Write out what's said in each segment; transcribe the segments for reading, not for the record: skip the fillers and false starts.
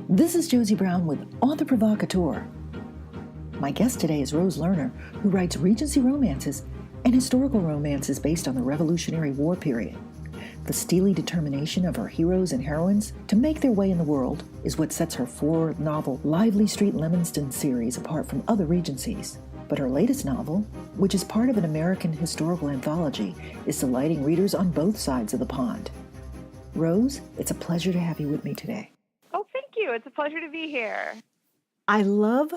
This is Josie Brown with On the Provocateur. My guest today is Rose Lerner, who writes Regency Romances and Historical Romances based on the Revolutionary War period. The steely determination of her heroes and heroines to make their way in the world is what sets her four-novel Lively Street Lemeston series apart from other Regencies. But her latest novel, which is part of an American historical anthology, is delighting readers on both sides of the pond. Rose, it's a pleasure to have you with me today. Oh, thank you. It's a pleasure to be here. I love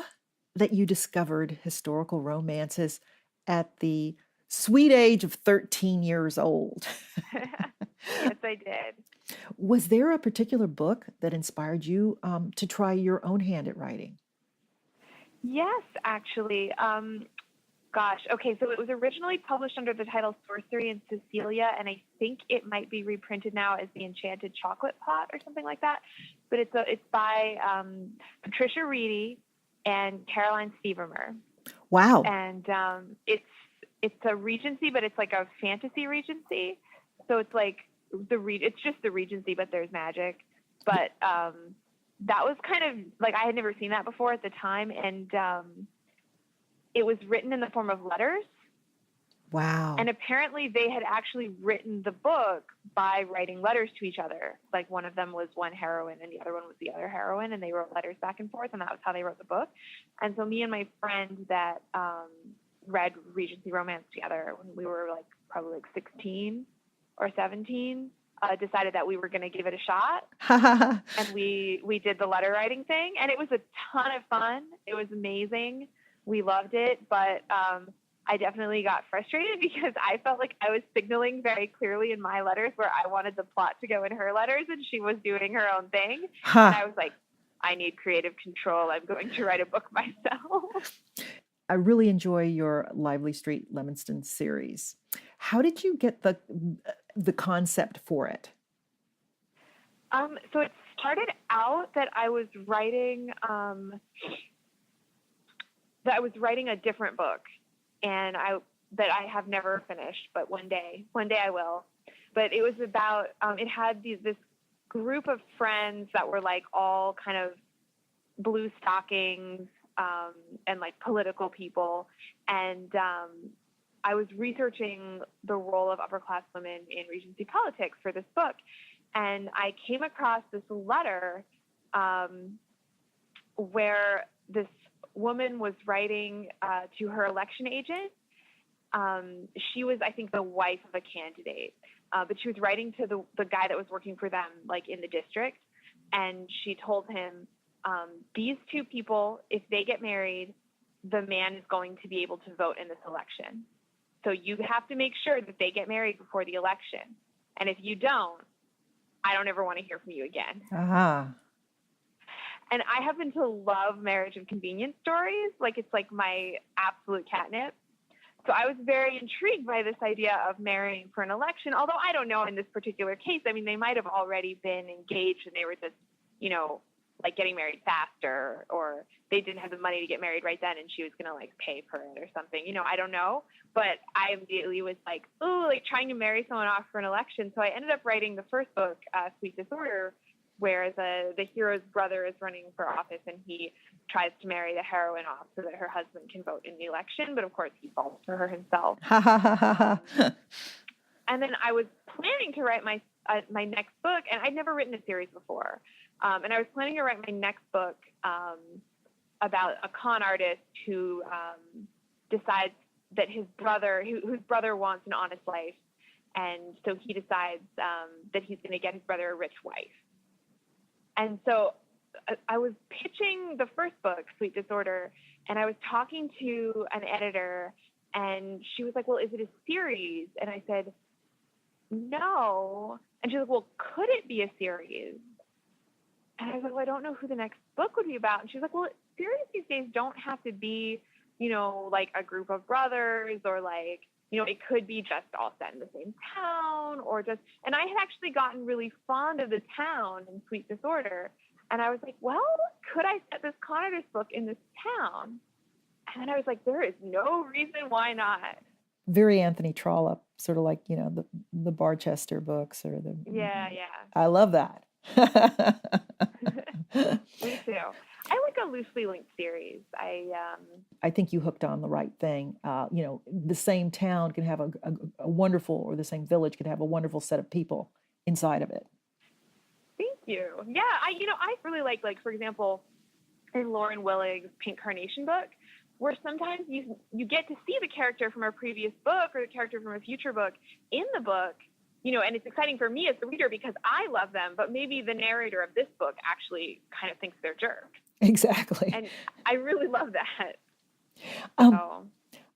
that you discovered historical romances at the sweet age of 13 years old. Yes, I did. Was there a particular book that inspired you to try your own hand at writing? Yes, actually. Okay, so it was originally published under the title Sorcery and Cecilia, and I think it might be reprinted now as The Enchanted Chocolate Pot or something like that. But it's by Patricia Reedy and Caroline Stevermer. Wow. And it's a Regency, but it's like a fantasy Regency. So it's like it's just the Regency, but there's magic. But that was kind of like, I had never seen that before at the time, and it was written in the form of letters. Wow. And apparently they had actually written the book by writing letters to each other. Like one of them was one heroine and the other one was the other heroine, and they wrote letters back and forth, and that was how they wrote the book. And so me and my friend that read Regency Romance together when we were like probably like 16 or 17, decided that we were going to give it a shot. And we did the letter writing thing, and it was a ton of fun. It was amazing. We loved it, but I definitely got frustrated because I felt like I was signaling very clearly in my letters where I wanted the plot to go in her letters, and she was doing her own thing. And I was like, I need creative control. I'm going to write a book myself. I really enjoy your Lively Street Lemeston series. How did you get the concept for it? So it started out that I was writing a different book, and that I have never finished, but one day I will. But it was about it had this group of friends that were like all kind of blue stockings and like political people, and I was researching the role of upper class women in Regency politics for this book, and I came across this letter where this woman was writing to her election agent. She was, I think, the wife of a candidate, but she was writing to the guy that was working for them, like in the district, and she told him, these two people, if they get married, the man is going to be able to vote in this election. So you have to make sure that they get married before the election. And if you don't, I don't ever want to hear from you again. And I happen to love marriage of convenience stories. Like, it's like my absolute catnip. So I was very intrigued by this idea of marrying for an election, although I don't know in this particular case. I mean, they might have already been engaged and they were just, like getting married faster, or they didn't have the money to get married right then and she was going to like pay for it or something. I don't know. But I immediately was like, oh, like trying to marry someone off for an election. So I ended up writing the first book, Sweet Disorder, where the hero's brother is running for office and he tries to marry the heroine off so that her husband can vote in the election. But of course, he falls for her himself. And then I was planning to write my next book, and I'd never written a series before. And I was planning to write my next book about a con artist who decides that his brother, whose brother wants an honest life, and so he decides that he's going to get his brother a rich wife. And so I was pitching the first book, Sweet Disorder, and I was talking to an editor, and she was like, well, is it a series? And I said, no. And she was like, well, could it be a series? And I was like, well, I don't know who the next book would be about. And she's like, well, series these days don't have to be, like a group of brothers, or like, it could be just all set in the same town, or just, and I had actually gotten really fond of the town in Sweet Disorder. And I was like, well, could I set this con artist book in this town? And then I was like, there is no reason why not. Very Anthony Trollope. sort of like, the Barchester books or the. Yeah, yeah. I love that. Me too. I like a loosely linked series. I think you hooked on the right thing. The same town can have a wonderful, or the same village can have a wonderful set of people inside of it. Thank you. Yeah, I really like, for example, in Lauren Willig's Pink Carnation book, where sometimes you get to see the character from a previous book or the character from a future book in the book, and it's exciting for me as the reader because I love them, but maybe the narrator of this book actually kind of thinks they're jerks. Exactly. And I really love that.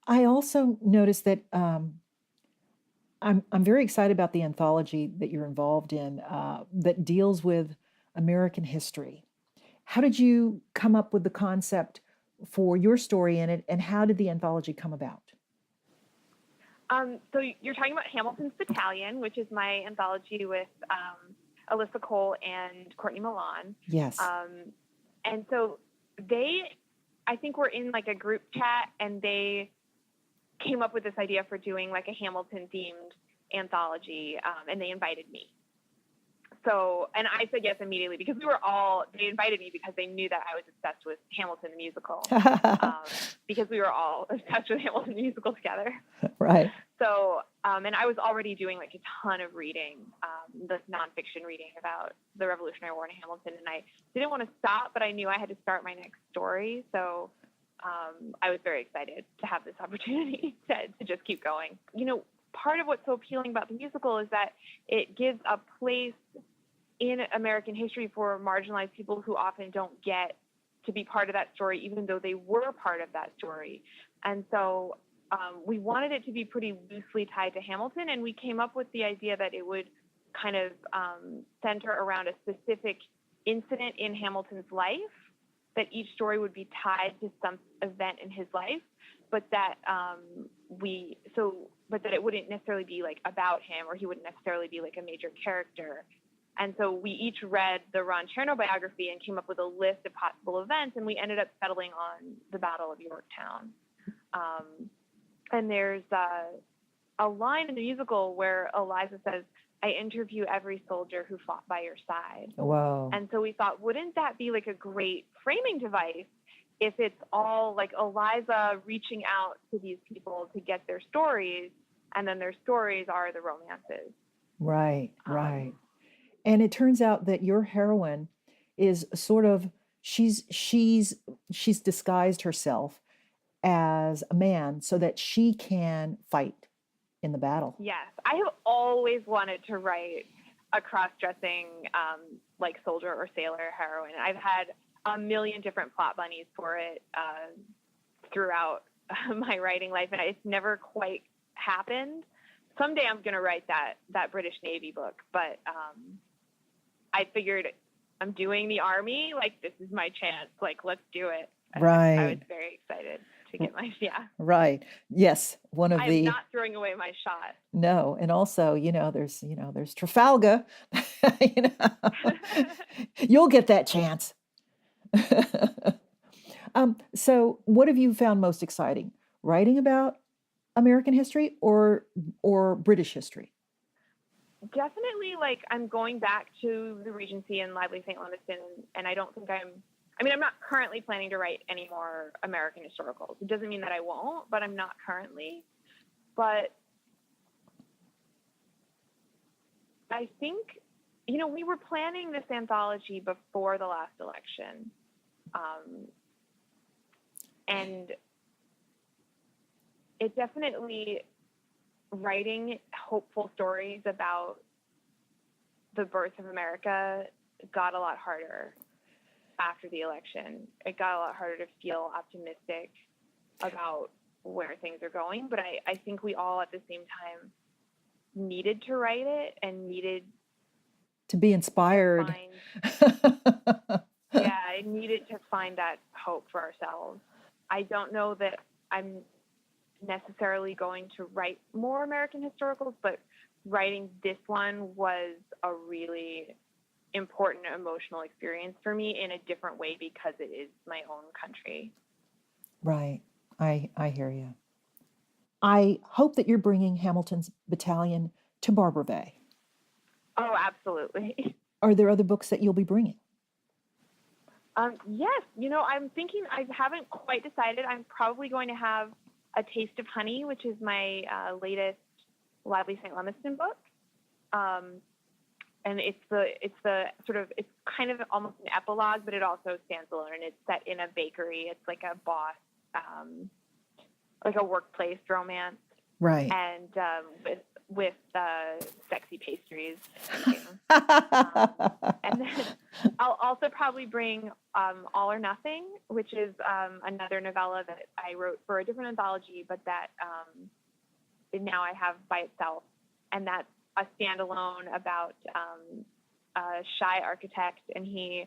I also noticed that I'm very excited about the anthology that you're involved in that deals with American history. How did you come up with the concept for your story in it, and how did the anthology come about? So you're talking about Hamilton's Battalion, which is my anthology with Alyssa Cole and Courtney Milan. Yes. And so I think we're in like a group chat, and they came up with this idea for doing like a Hamilton themed anthology, and they invited me. So, and I said yes immediately because they invited me because they knew that I was obsessed with Hamilton the musical, because we were all obsessed with Hamilton the musical together. Right. So, and I was already doing like a ton of reading, the nonfiction reading about the Revolutionary War in Hamilton, and I didn't want to stop, but I knew I had to start my next story. So, I was very excited to have this opportunity to just keep going. Part of what's so appealing about the musical is that it gives a place in American history for marginalized people who often don't get to be part of that story, even though they were part of that story. And so we wanted it to be pretty loosely tied to Hamilton, and we came up with the idea that it would kind of center around a specific incident in Hamilton's life, that each story would be tied to some event in his life, but that that it wouldn't necessarily be like about him, or he wouldn't necessarily be like a major character. And so we each read the Ron Chernow biography and came up with a list of possible events, and we ended up settling on the Battle of Yorktown. And there's a line in the musical where Eliza says, "I interview every soldier who fought by your side." Wow. And so we thought, wouldn't that be like a great framing device if it's all like Eliza reaching out to these people to get their stories, and then their stories are the romances. Right, right. And it turns out that your heroine is sort of, she's disguised herself as a man so that she can fight in the battle. Yes, I have always wanted to write a cross-dressing like soldier or sailor heroine. I've had a million different plot bunnies for it throughout my writing life, and it's never quite happened. Someday I'm going to write that British Navy book, but I figured I'm doing the Army, like this is my chance, like let's do it. Right. I was very excited to get Right. Yes. I'm not throwing away my shot. No. And also, there's Trafalgar. You'll get that chance. So what have you found most exciting? Writing about American history or British history? Definitely, I'm going back to the Regency and Lively St. Lemeston, and I don't think I'm not currently planning to write any more American historicals. It doesn't mean that I won't, but I'm not currently. But I think, we were planning this anthology before the last election. And it definitely, writing hopeful stories about the birth of America got a lot harder after the election. It got a lot harder to feel optimistic about where things are going, but I think we all at the same time needed to write it and needed to be inspired. I needed to find that hope for ourselves. I don't know that I'm necessarily going to write more American historicals, but writing this one was a really important emotional experience for me in a different way because it is my own country. Right. I hear you. I hope that you're bringing Hamilton's Battalion to Barbara Bay. Oh, absolutely. Are there other books that you'll be bringing? Yes. I'm thinking, I haven't quite decided. I'm probably going to have A Taste of Honey, which is my latest Lively St. Lemeston book. And it's kind of almost an epilogue, but it also stands alone, and it's set in a bakery. It's like a boss, like a workplace romance. Right. And with sexy pastries. And then I'll also probably bring All or Nothing, which is another novella that I wrote for a different anthology, but that now I have by itself. And that's a standalone about a shy architect, and he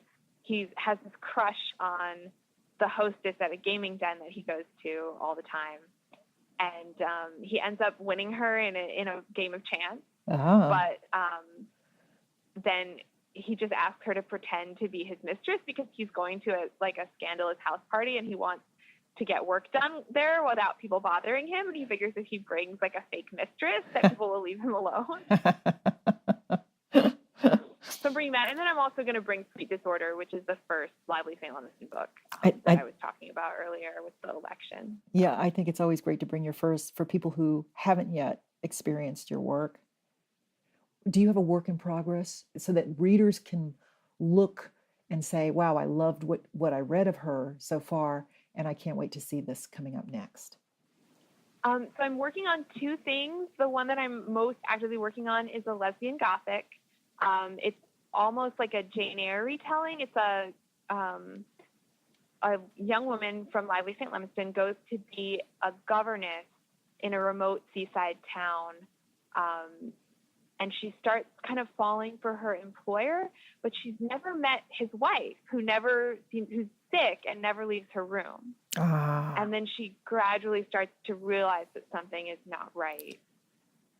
has this crush on the hostess at a gaming den that he goes to all the time. And he ends up winning her in a game of chance. Uh-huh. But then he just asks her to pretend to be his mistress because he's going to a scandalous house party, and he wants to get work done there without people bothering him. And he figures if he brings like a fake mistress, that people will leave him alone. So bring that. And then I'm also going to bring Sweet Disorder, which is the first Lively St. Lemeston book that I was talking about earlier with the election. Yeah, I think it's always great to bring your first for people who haven't yet experienced your work. Do you have a work in progress so that readers can look and say, wow, I loved what I read of her so far, and I can't wait to see this coming up next? So I'm working on two things. The one that I'm most actively working on is a lesbian gothic. It's almost like a Jane Eyre retelling. It's a young woman from Lively St. Lemeston goes to be a governess in a remote seaside town. And she starts kind of falling for her employer, but she's never met his wife, who's sick and never leaves her room. And then she gradually starts to realize that something is not right.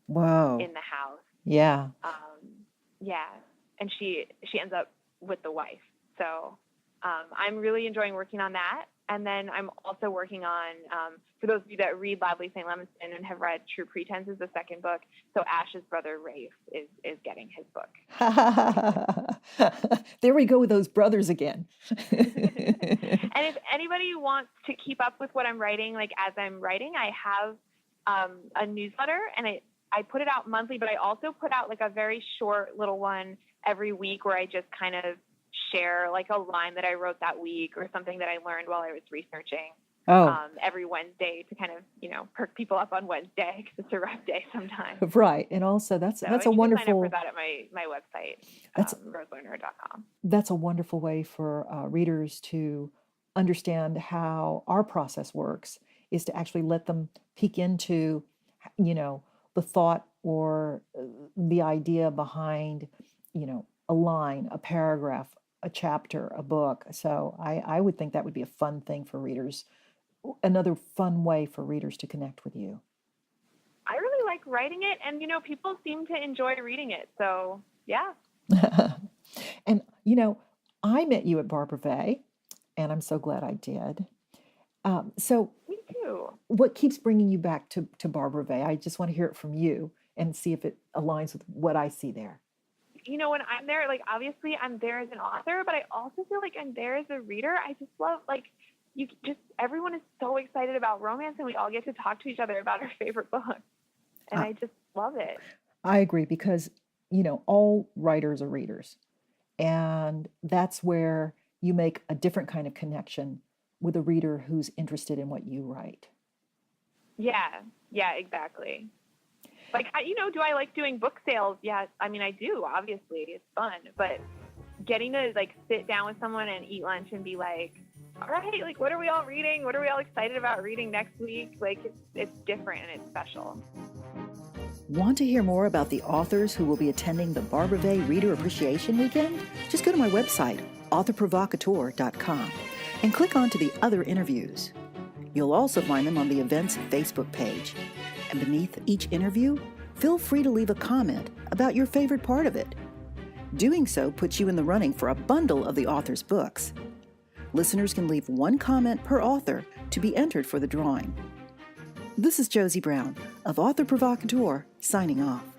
Whoa. In the house. Yeah. Yeah. And she ends up with the wife. So I'm really enjoying working on that. And then I'm also working on, for those of you that read Lively St. Lemeston and have read True Pretense is the second book. So Ash's brother Rafe is getting his book. There we go with those brothers again. And if anybody wants to keep up with what I'm writing, like as I'm writing, I have a newsletter, and I put it out monthly, but I also put out like a very short little one every week where I just kind of share like a line that I wrote that week or something that I learned while I was researching. Every Wednesday to kind of, perk people up on Wednesday because it's a rough day sometimes. Right. And also that's a wonderful. Sign up for that at my website, roselerner.com. That's a wonderful way for readers to understand how our process works, is to actually let them peek into, the thought or the idea behind, a line, a paragraph, a chapter, a book. So I would think that would be a fun thing for readers, another fun way for readers to connect with you. I really like writing it, and, people seem to enjoy reading it. So, yeah. And, I met you at Barbara Bay, and I'm so glad I did. So me too. What keeps bringing you back to Barbara Bay? I just want to hear it from you and see if it aligns with what I see there. When I'm there, like, obviously I'm there as an author, but I also feel like I'm there as a reader. I just love, everyone is so excited about romance, and we all get to talk to each other about our favorite books. And I just love it. I agree, because, all writers are readers. And that's where you make a different kind of connection with a reader who's interested in what you write. Yeah, exactly. Like, do I like doing book sales? Yeah, I mean, I do, obviously. It's fun. But getting to, sit down with someone and eat lunch and be like, all right, what are we all reading? What are we all excited about reading next week? It's different and it's special. Want to hear more about the authors who will be attending the Barbara Bay Reader Appreciation Weekend? Just go to my website, authorprovocateur.com, and click on to the other interviews. You'll also find them on the event's Facebook page. And beneath each interview, feel free to leave a comment about your favorite part of it. Doing so puts you in the running for a bundle of the author's books. Listeners can leave one comment per author to be entered for the drawing. This is Josie Brown of Author Provocateur, signing off.